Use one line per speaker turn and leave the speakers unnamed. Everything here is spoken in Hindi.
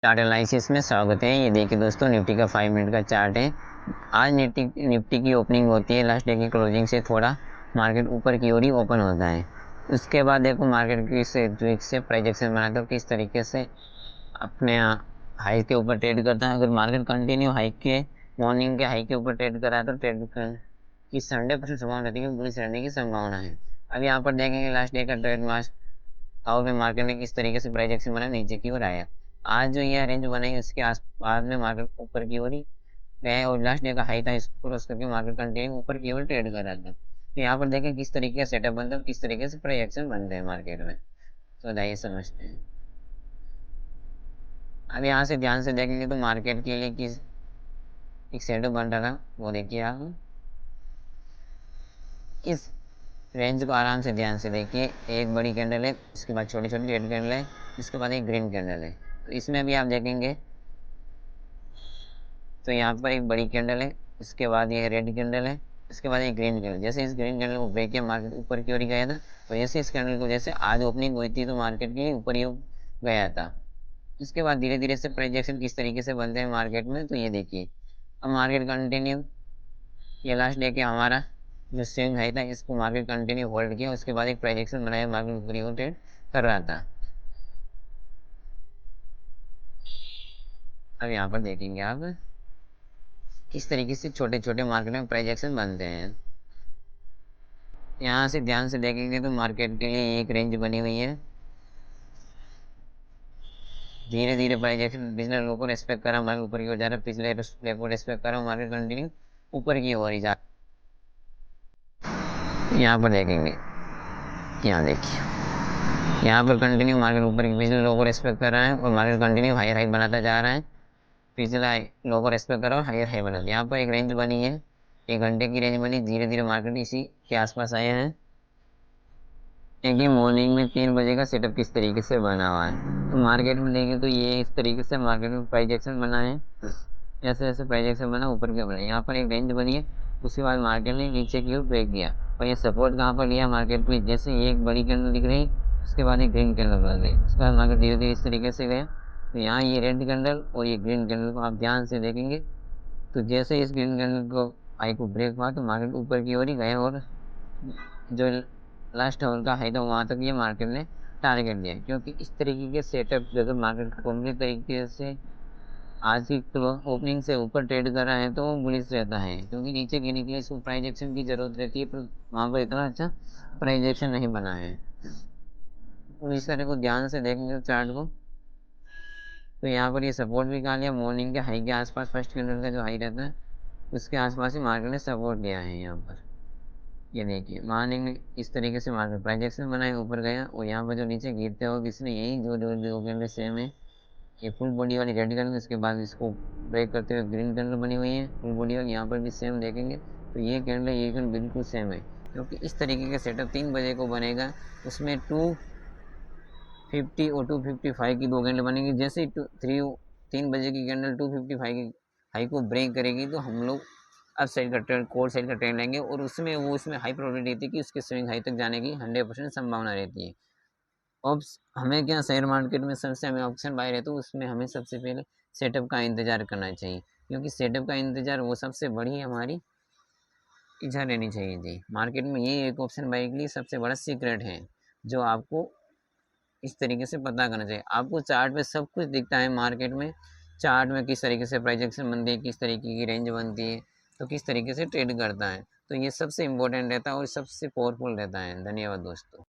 चार्ट एनालिसिस में स्वागत है। ये देखिए दोस्तों, निफ्टी का 5 मिनट का चार्ट है। आज निफ्टी की ओपनिंग होती है, लास्ट डे की क्लोजिंग से थोड़ा मार्केट ऊपर की ओर ही ओपन होता है। उसके बाद देखो मार्केट की से प्रोजेक्शन बनाता है किस तरीके से अपने हाई के ऊपर ट्रेड करता है। अगर मार्केट कंटिन्यू हाई के मॉर्निंग के हाई के ऊपर ट्रेड कर रहा है तो ट्रेड की 100% संभावना रहती है कि बुलिश रहने की संभावना है। अब यहाँ पर देखेंगे लास्ट डे का ट्रेड हाउ में मार्केट ने किस तरीके से प्राइस एक्शन बना, नीचे की ओर आया। आज जो ये रेंज बनाई उसके आस बाद में मार्केट ऊपर की ओर ही गया और लास्ट डे का हाई था, इसको क्रॉस करके मार्केट कंटिन्यू ऊपर की ओर ट्रेड कर रहा था। तो यहाँ पर देखें किस तरीके का सेटअप बनता है, किस तरीके से प्राइस एक्शन बनते हैं मार्केट में। तो आइए समझते हैं। अब यहाँ से ध्यान से देखेंगे तो मार्केट के लिए किस एक सेटअप बन रहा था, वो देखिए आप। इस रेंज को आराम से ध्यान से देखिए। एक बड़ी कैंडल है, इसके बाद छोटी छोटी रेड कैंडल है, इसके बाद एक ग्रीन कैंडल है। तो इसमें भी आप देखेंगे तो यहाँ पर एक बड़ी कैंडल है, इसके बाद ये रेड कैंडल है, इसके बाद एक ग्रीन कैंडल। जैसे इस ग्रीन कैंडल को ब्रेक किया मार्केट ऊपर की ओर ही गया था। तो जैसे इस कैंडल को जैसे आज ओपनिंग हुई थी तो मार्केट की ऊपर ही गया था। इसके बाद धीरे धीरे से प्रोजेक्शन किस तरीके से बनते हैं मार्केट में, तो ये देखिए। अब मार्केट कंटिन्यू ये लास्ट डे के हमारा जो स्विंग हाई था इसको मार्केट कंटिन्यू होल्ड किया, उसके बाद एक प्रोजेक्शन बनाया, मार्केट ऊपर ही ट्रेड कर रहा था। अब यहाँ पर देखेंगे आप किस तरीके से छोटे छोटे मार्केट में प्रोजेक्शन बनते हैं। यहाँ से ध्यान से देखेंगे तो मार्केट के लिए एक रेंज बनी हुई है। धीरे धीरे प्रोजेक्शन पिछले लो को रेस्पेक्ट करा, मार्केट ऊपर की ओर जा रहा है। पिछले ले को रेस्पेक्ट करा, मार्केट कंटिन्यू ऊपर की ओर ही जा। यहाँ पर देखेंगे, यहाँ देखिए, यहाँ पर कंटिन्यू मार्केट ऊपर की पिछले लो को रेस्पेक्ट कर रहा है और मार्केट कंटिन्यू हायर हाई बनाता जा रहा है। पिछला लो को रेस्पेक्ट करो, हायर हाई बनाता। यहाँ पर एक रेंज बनी है, 1 घंटे की रेंज बनी। धीरे धीरे मार्केट इसी के आसपास आए हैं। देखिए मॉर्निंग में 3 बजे का सेटअप किस तरीके से बना हुआ है। तो मार्केट में देखें तो ये इस तरीके से मार्केट में प्राइस एक्शन बना है। जैसे जैसे प्राइस एक्शन बना ऊपर की बना, यहाँ पर एक रेंज बनी है। उसके बाद मार्केट ने नीचे की ओर ब्रेक दिया और ये सपोर्ट कहाँ पर लिया मार्केट में, जैसे ये एक बड़ी कैंडल दिख रही, उसके बाद एक ग्रीन कैंडल बन गई। उसके बाद मार्केट धीरे धीरे इस तरीके से गया। तो यहाँ ये रेड कैंडल और ये ग्रीन कैंडल को आप ध्यान से देखेंगे तो जैसे इस ग्रीन कैंडल को हाई को ब्रेक हुआ तो मार्केट ऊपर की ओर ही गए और जो लास्ट आवर का हाई था वहाँ तक ये मार्केट ने टारगेट दिया। क्योंकि इस तरीके के सेटअप अगर मार्केट पूरी तरीके से आज की ओपनिंग से ऊपर ट्रेड कर रहा है तो वो बुलिश रहता है, क्योंकि नीचे गिरने के लिए इसको प्राइस एक्शन की जरूरत रहती है, पर वहाँ पर इतना अच्छा प्राइस एक्शन नहीं बना है। तो इस तरह को ध्यान से देखेंगे चार्ट को तो यहाँ पर ये सपोर्ट भी खा लिया। मॉर्निंग के हाई के आसपास फर्स्ट कैंडल का जो हाई रहता है उसके आसपास ही मार्केट ने सपोर्ट लिया है। यहाँ पर ये देखिए मॉर्निंग में इस तरीके से मार्केट प्राइस एक्शन बनाए ऊपर गया और यहाँ पर जो नीचे गिरते हो किसने यही दो कैंडल सेम है। ये फुल बॉडी वाली रेड कैंडल, इसके बाद इसको ब्रेक करते हुए ग्रीन कैंडल बनी हुई है फुल बॉडी वाली। यहाँ पर भी सेम देखेंगे तो ये कैंडल बिल्कुल सेम है, क्योंकि इस तरीके का सेटअप 3 बजे को बनेगा। उसमें 250 और 255 की 2 कैंडल बनेगी। जैसे ही 3 बजे की कैंडल 255 की हाई को ब्रेक करेगी तो हम लोग अब साइड का ट्रेंड कोर साइड का ट्रेंड लेंगे और उसमें हाई प्रोबेबिलिटी रहती है कि उसके स्विंग हाई तक जाने की 100% संभावना रहती है। अब हमें क्या शेयर मार्केट में सबसे हमें ऑप्शन बाय रहता है, उसमें हमें सबसे पहले सेटअप का इंतजार करना चाहिए, क्योंकि सेटअप का इंतजार वो सबसे बड़ी हमारी इच्छा रहनी चाहिए थी। मार्केट में ये एक ऑप्शन बाय के लिए सबसे बड़ा सीक्रेट है जो आपको इस तरीके से पता करना चाहिए। आपको चार्ट में सब कुछ दिखता है मार्केट में, चार्ट में किस तरीके से प्राइजेक्शन बनती है, किस तरीके की रेंज बनती है, तो किस तरीके से ट्रेड करता है। तो ये सबसे इम्पोर्टेंट रहता है और सबसे पावरफुल रहता है। धन्यवाद दोस्तों।